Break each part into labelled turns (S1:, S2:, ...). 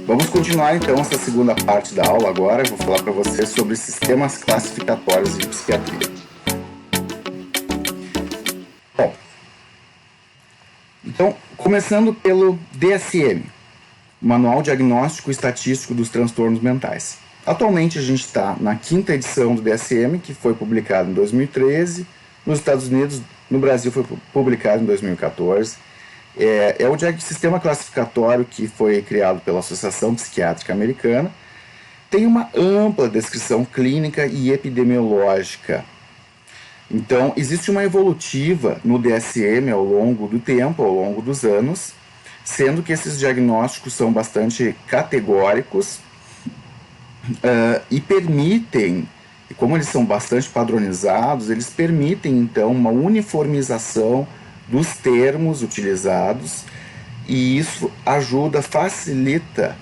S1: Vamos continuar então essa segunda parte da aula agora. Eu vou falar para você sobre sistemas classificatórios de psiquiatria. Bom, então, começando pelo DSM, Manual Diagnóstico e Estatístico dos Transtornos Mentais. Atualmente a gente está na 5ª edição do DSM, que foi publicado em 2013, nos Estados Unidos, no Brasil foi publicado em 2014. É o sistema classificatório que foi criado pela Associação Psiquiátrica Americana. Tem uma ampla descrição clínica e epidemiológica. Então, existe uma evolutiva no DSM ao longo do tempo, ao longo dos anos, sendo que esses diagnósticos são bastante categóricos e permitem, e como eles são bastante padronizados, eles permitem, então, uma uniformização dos termos utilizados, e isso ajuda, facilita,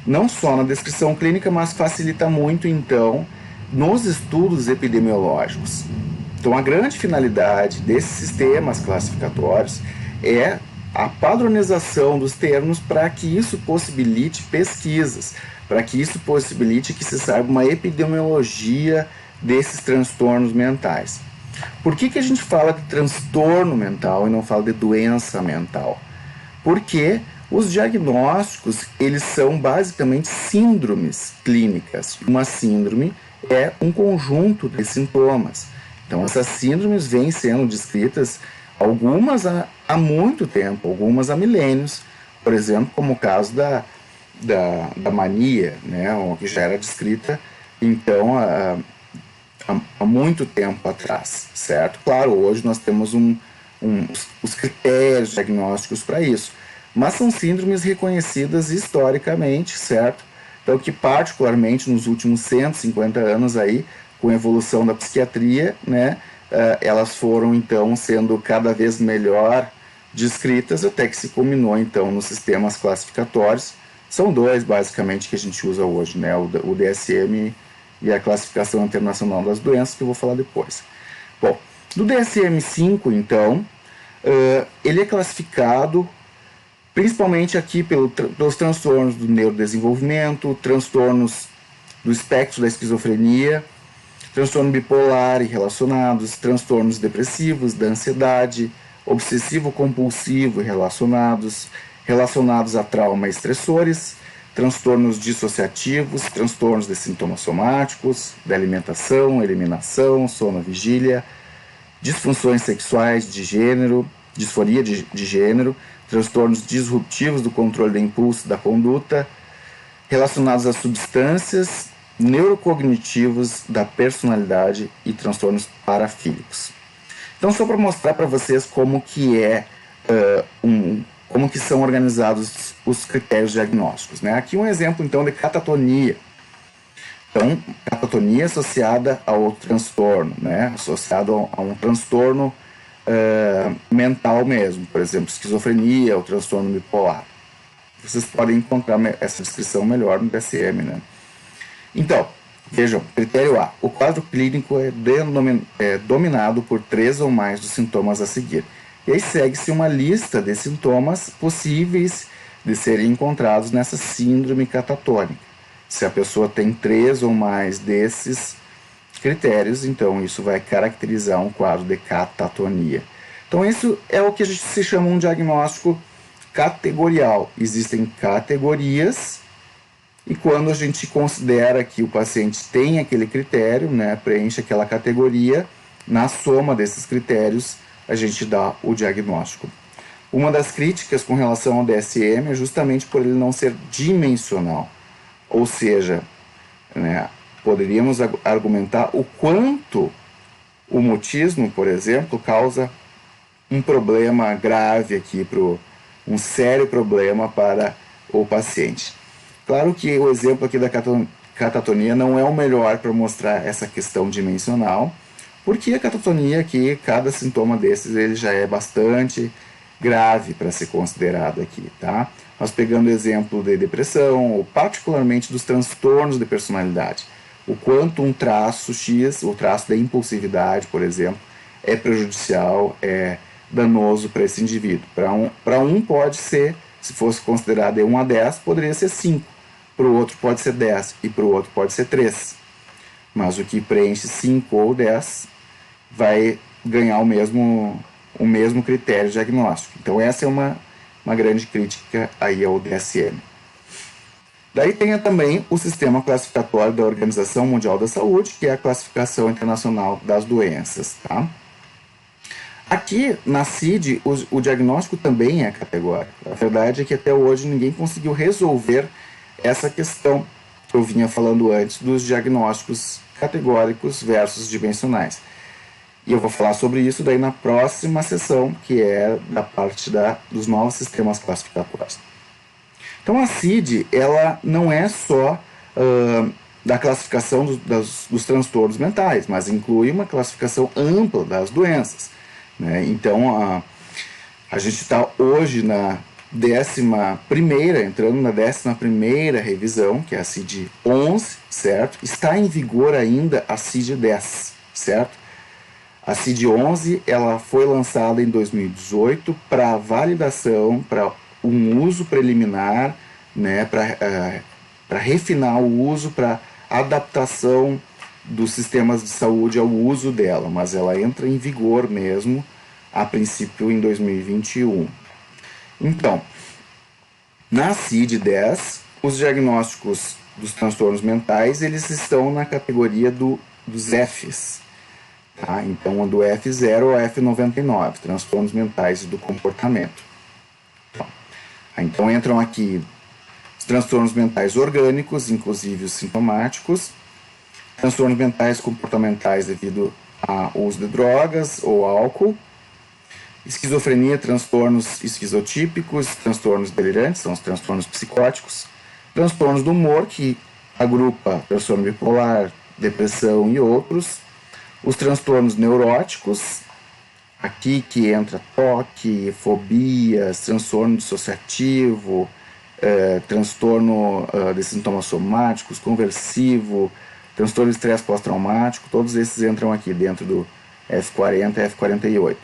S1: não só na descrição clínica, mas facilita muito, então, nos estudos epidemiológicos. Então, a grande finalidade desses sistemas classificatórios é a padronização dos termos para que isso possibilite pesquisas, para que isso possibilite que se saiba uma epidemiologia desses transtornos mentais. Por que a gente fala de transtorno mental e não fala de doença mental? Porque os diagnósticos, eles são basicamente síndromes clínicas. Uma síndrome é um conjunto de sintomas. Então, essas síndromes vêm sendo descritas, algumas há muito tempo, algumas há milênios. Por exemplo, como o caso da mania, né, que já era descrita, então, há muito tempo atrás, certo? Claro, hoje nós temos os critérios diagnósticos para isso, mas são síndromes reconhecidas historicamente, certo? Então, que particularmente nos últimos 150 anos aí, com a evolução da psiquiatria, né, elas foram então sendo cada vez melhor descritas, até que se culminou então nos sistemas classificatórios. São dois basicamente que a gente usa hoje, né, o DSM e a Classificação Internacional das Doenças, que eu vou falar depois. Bom, do DSM-5, então, ele é classificado principalmente aqui pelos transtornos do neurodesenvolvimento, transtornos do espectro da esquizofrenia, transtorno bipolar e relacionados, transtornos depressivos, da ansiedade, obsessivo-compulsivo e relacionados a trauma e estressores, transtornos dissociativos, transtornos de sintomas somáticos, da alimentação, eliminação, sono, vigília, disfunções sexuais de gênero, disforia de gênero, transtornos disruptivos do controle do impulso da conduta, relacionados a substâncias, neurocognitivos da personalidade e transtornos parafílicos. Então, só para mostrar para vocês como que como que são organizados os critérios diagnósticos, né? Aqui um exemplo, então, de catatonia. Então, catatonia associada ao transtorno, né? Associado a um transtorno mental mesmo, por exemplo, esquizofrenia, o transtorno bipolar. Vocês podem encontrar essa descrição melhor no DSM, né? Então, vejam, critério A. O quadro clínico é dominado por 3 ou mais dos sintomas a seguir. E aí segue-se uma lista de sintomas possíveis de serem encontrados nessa síndrome catatônica. Se a pessoa tem 3 ou mais desses critérios, então isso vai caracterizar um quadro de catatonia. Então isso é o que a gente se chama um diagnóstico categorial. Existem categorias e quando a gente considera que o paciente tem aquele critério, né, preenche aquela categoria, na soma desses critérios a gente dá o diagnóstico. Uma das críticas com relação ao DSM é justamente por ele não ser dimensional, ou seja, né, poderíamos argumentar o quanto o mutismo, por exemplo, causa um problema grave aqui, um sério problema para o paciente. Claro que o exemplo aqui da catatonia não é o melhor para mostrar essa questão dimensional, porque a catatonia aqui, cada sintoma desses, ele já é bastante grave para ser considerado aqui, tá? Nós pegando o exemplo de depressão, ou particularmente dos transtornos de personalidade, o quanto um traço X, o traço da impulsividade, por exemplo, é prejudicial, é danoso para esse indivíduo. Para um pode ser se fosse considerado de 1 a 10, poderia ser 5. Para o outro pode ser 10 e para o outro pode ser 3. Mas o que preenche 5 ou 10 vai ganhar o mesmo critério diagnóstico. Então essa é uma grande crítica aí ao DSM. Daí tem também o sistema classificatório da Organização Mundial da Saúde, que é a classificação internacional das doenças. Tá? Aqui na CID o diagnóstico também é categórico. A verdade é que até hoje ninguém conseguiu resolver essa questão que eu vinha falando antes dos diagnósticos categóricos versus dimensionais. E eu vou falar sobre isso daí na próxima sessão, que é da parte dos novos sistemas classificatórios. Então a CID, ela não é só da classificação dos transtornos mentais, mas inclui uma classificação ampla das doenças. Né? Então a gente está hoje na 11ª, entrando na 11ª revisão, que é a CID 11, certo? Está em vigor ainda a CID 10, certo? A CID 11 ela foi lançada em 2018 para validação, para um uso preliminar, né, para refinar o uso, para adaptação dos sistemas de saúde ao uso dela, mas ela entra em vigor mesmo, a princípio, em 2021. Então, na CID 10, os diagnósticos dos transtornos mentais, eles estão na categoria dos Fs. Tá? Então, do F0 ao F99, transtornos mentais do comportamento. Então entram aqui os transtornos mentais orgânicos, inclusive os sintomáticos, transtornos mentais comportamentais devido ao uso de drogas ou álcool, esquizofrenia, transtornos esquizotípicos, transtornos delirantes, são os transtornos psicóticos, transtornos do humor, que agrupa transtorno bipolar, depressão e outros, os transtornos neuróticos, aqui que entra toque, fobias, transtorno dissociativo, transtorno de sintomas somáticos, conversivo, transtorno de estresse pós-traumático, todos esses entram aqui dentro do F40 e F48.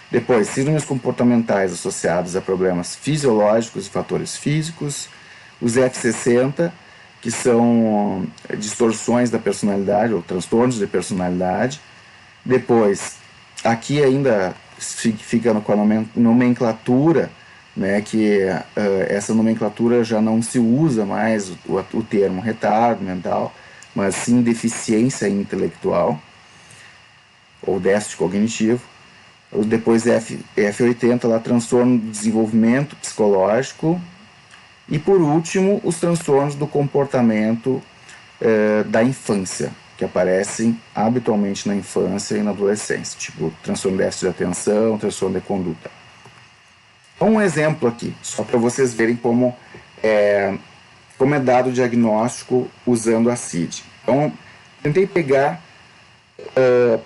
S1: Depois, síndromes comportamentais associados a problemas fisiológicos e fatores físicos, os F60, que são distorções da personalidade ou transtornos de personalidade. Depois, aqui ainda fica com a nomenclatura, né, que essa nomenclatura já não se usa mais o termo retardo mental, mas sim deficiência intelectual ou déficit cognitivo. Depois F80, lá, transtorno do desenvolvimento psicológico. E por último, os transtornos do comportamento da infância, que aparecem habitualmente na infância e na adolescência, tipo transtorno de déficit de atenção, transtorno de conduta. Então, um exemplo aqui, só para vocês verem como é dado o diagnóstico usando a CID. Então, tentei pegar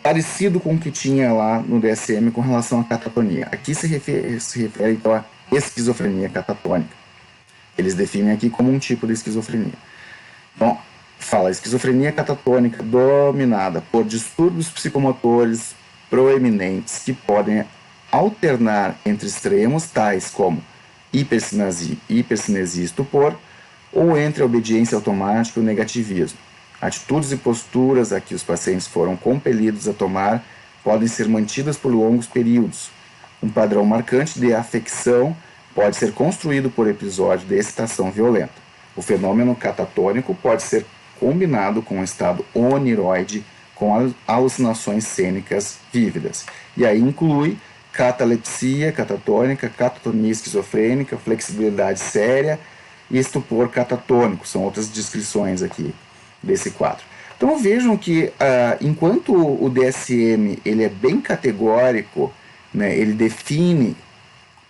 S1: parecido com o que tinha lá no DSM com relação à catatonia. Aqui se refere então à esquizofrenia catatônica. Eles definem aqui como um tipo de esquizofrenia. Então, fala esquizofrenia catatônica dominada por distúrbios psicomotores proeminentes que podem alternar entre extremos tais como hipercinesia e estupor, ou entre a obediência automática e o negativismo. Atitudes e posturas a que os pacientes foram compelidos a tomar podem ser mantidas por longos períodos. Um padrão marcante de afecção pode ser construído por episódio de excitação violenta. O fenômeno catatônico pode ser combinado com um estado oniroide com alucinações cênicas vívidas. E aí inclui catalepsia catatônica, catatonia esquizofrênica, flexibilidade séria e estupor catatônico. São outras descrições aqui desse quadro. Então vejam que enquanto o DSM ele é bem categórico, né, ele define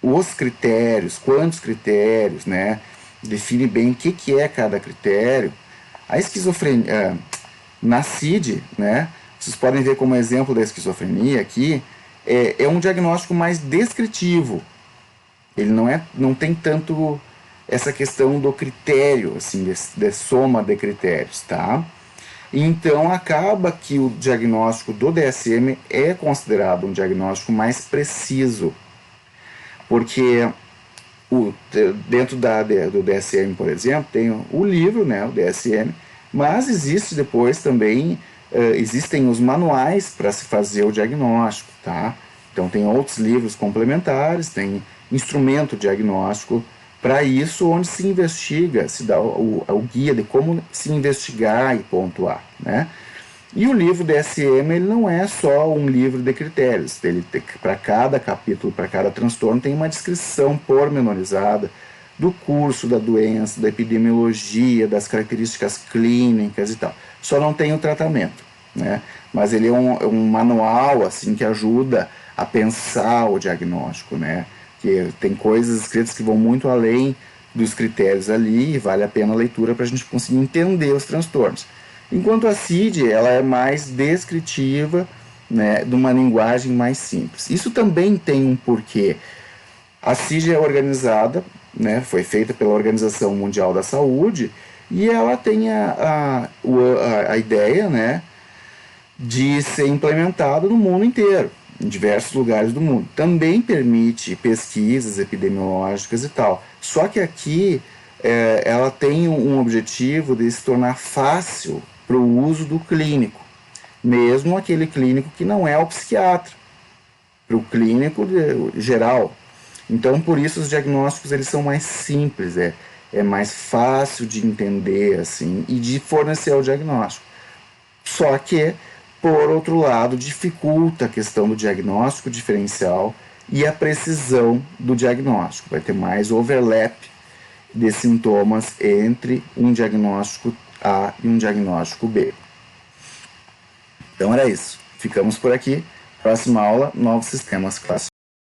S1: os critérios, quantos critérios, né, define bem o que é cada critério. A esquizofrenia, na CID, né, vocês podem ver como exemplo da esquizofrenia aqui, é um diagnóstico mais descritivo. Ele não tem tanto essa questão do critério, assim, de soma de critérios, tá? Então acaba que o diagnóstico do DSM é considerado um diagnóstico mais preciso, porque Dentro do DSM, por exemplo, tem o livro, né, o DSM, mas existe depois também, existem os manuais para se fazer o diagnóstico, tá? Então tem outros livros complementares, tem instrumento diagnóstico para isso, onde se investiga, se dá o guia de como se investigar e pontuar, né? E o livro DSM, ele não é só um livro de critérios. Ele, para cada capítulo, para cada transtorno, tem uma descrição pormenorizada do curso da doença, da epidemiologia, das características clínicas e tal. Só não tem o tratamento, né? Mas ele é um manual assim que ajuda a pensar o diagnóstico, né? Que tem coisas escritas que vão muito além dos critérios ali e vale a pena a leitura para a gente conseguir entender os transtornos. Enquanto a CID, ela é mais descritiva, né, de uma linguagem mais simples. Isso também tem um porquê. A CID é organizada, né, foi feita pela Organização Mundial da Saúde, e ela tem a ideia, né, de ser implementada no mundo inteiro, em diversos lugares do mundo. Também permite pesquisas epidemiológicas e tal. Só que aqui ela tem um objetivo de se tornar fácil para o uso do clínico, mesmo aquele clínico que não é o psiquiatra, para o clínico geral. Então, por isso, os diagnósticos eles são mais simples, é mais fácil de entender assim, e de fornecer o diagnóstico. Só que, por outro lado, dificulta a questão do diagnóstico diferencial e a precisão do diagnóstico. Vai ter mais overlap de sintomas entre um diagnóstico A e um diagnóstico B. Então era isso. Ficamos por aqui. Próxima aula, novos sistemas clássicos.